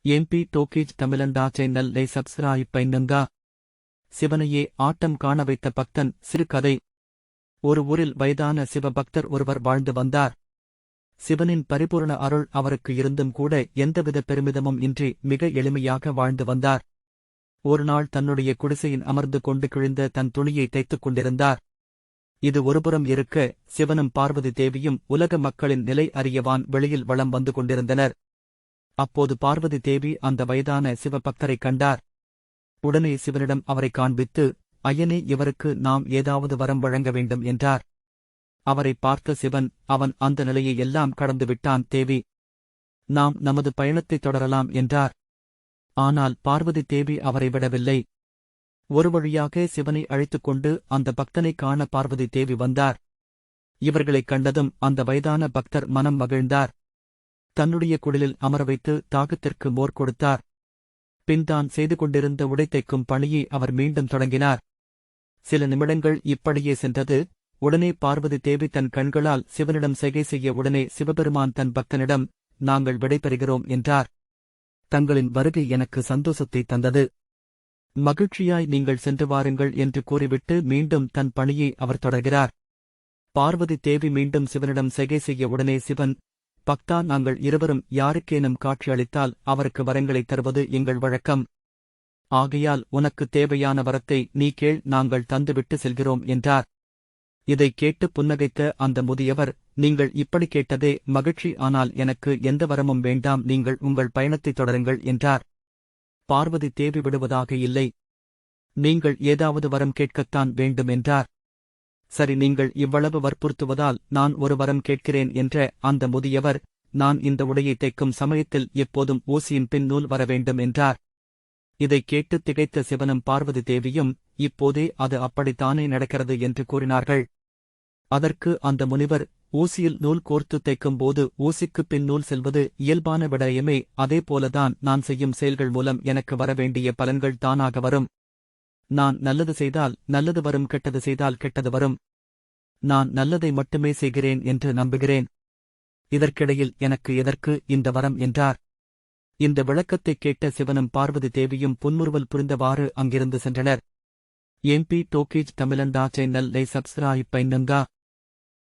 MP டோக்கீஜ் தமிழண்டா சேனலை subscribe பண்ணுங்க. சிவனையே ஆட்டம் காண வைத்த பக்தன் சிறுகதை. ஒரு ஊரில் வயதான சிவபக்தர் ஒருவர் வாழ்ந்து வந்தார். சிவனின் பரிபூரண அருள் அவருக்கு இருந்தும் கூட எந்தவித பெருமிதமும் இன்றி மிக எளிமையாக வாழ்ந்து வந்தார். ஒருநாள் தன்னுடைய குடிசையின் அமர்ந்து கொண்டு கிழிந்த தன் துணியை தைத்துக் கொண்டிருந்தார். இது ஒருபுறம் இருக்க, சிவனும் பார்வதி தேவியும் உலக மக்களின் நிலை அறியவான் வெளியில் வலம் வந்து கொண்டிருந்தனர். அப்போது பார்வதி தேவி அந்த வயதான சிவபக்தரைக் கண்டார். உடனே சிவனிடம் அவரை காண்பித்து, ஐயனே, இவருக்கு நாம் ஏதாவது வரம் வழங்க வேண்டும் என்றார். அவரை பார்த்த சிவன், அவன் அந்த நிலையை எல்லாம் கடந்து விட்டான் தேவி, நாம் நமது பயணத்தை தொடரலாம் என்றார். ஆனால் பார்வதி தேவி அவரை விடவில்லை. ஒரு வழியாக சிவனை அழைத்துக் கொண்டு அந்த பக்தனை காண பார்வதி தேவி வந்தார். இவர்களைக் கண்டதும் அந்த வயதான பக்தர் மனம் மகிழ்ந்தார். தன்னுடைய குடிலில் அமர வைத்து தாகத்திற்கு மோர் கொடுத்தார். பின் தான் செய்து கொண்டிருந்த உடை தைக்கும் பணியை அவர் மீண்டும் தொடங்கினார். சில நிமிடங்கள் இப்படியே சென்றது. உடனே பார்வதி தேவி தன் கண்களால் சிவனிடம் செய்கை செய்ய, உடனே சிவபெருமான் தன் பக்தனிடம், நாங்கள் விடைபெறுகிறோம் என்றார். தங்களின் வருகை எனக்கு சந்தோஷத்தை தந்தது. மகிழ்ச்சியாய் நீங்கள் சென்று வாருங்கள் என்று கூறிவிட்டு மீண்டும் தன் பணியை அவர் தொடர்கிறார். பார்வதி தேவி மீண்டும் சிவனிடம் செய்கை செய்ய, உடனே சிவன், பக்தா, நாங்கள் இருவரும் யாருக்கேனும் காட்சியளித்தால் அவருக்கு வரங்களைத் தருவது எங்கள் வழக்கம். ஆகையால் உனக்கு தேவையான வரத்தை நீ கேள், நாங்கள் தந்துவிட்டு செல்கிறோம் என்றார். இதைக் கேட்டு புன்னகைத்த அந்த முதியவர், நீங்கள் இப்படி கேட்டதே மகிழ்ச்சி, ஆனால் எனக்கு எந்த வரமும் வேண்டாம், நீங்கள் உங்கள் பயணத்தைத் தொடருங்கள் என்றார். பார்வதி தேவி விடுவதாக இல்லை. நீங்கள் ஏதாவது வரம் கேட்கத்தான் வேண்டும் என்றார். சரி, நீங்கள் இவ்வளவு வற்புறுத்துவதால் நான் ஒரு வரம் கேட்கிறேன் என்ற அந்த முதியவர், நான் இந்த உடையை தைக்கும் சமயத்தில் எப்போதும் ஊசியின் பின் நூல் வர வேண்டும் என்றார். இதைக் கேட்டு திகைத்த சிவனும் பார்வதி தேவியும், இப்போதே அது அப்படித்தானே நடக்கிறது என்று கூறினார்கள். அதற்கு அந்த முனிவர், ஊசியில் நூல் கோர்த்து தைக்கும் போது ஊசிக்குப் பின் நூல் செல்வது இயல்பான விடயமே, அதேபோலதான் நான் செய்யும் செயல்கள் மூலம் எனக்கு வரவேண்டிய பலன்கள் தானாக வரும். நான் நல்லது செய்தால் நல்லது வரும், கெட்டது செய்தால் கெட்டது வரும். நான் நல்லதை மட்டுமே செய்கிறேன் என்று நம்புகிறேன். இதற்கிடையில் எனக்கு எதற்கு இந்த வரம் என்றார். இந்த விளக்கத்தைக் கேட்ட சிவனும் பார்வதி தேவியும் புன்முறுவல் புரிந்தவாறு அங்கிருந்து சென்றனர். எம்பி டோக்கீஜ் தமிழண்டா சேனலை சப்ஸ்கிரைப் பண்ணுங்க.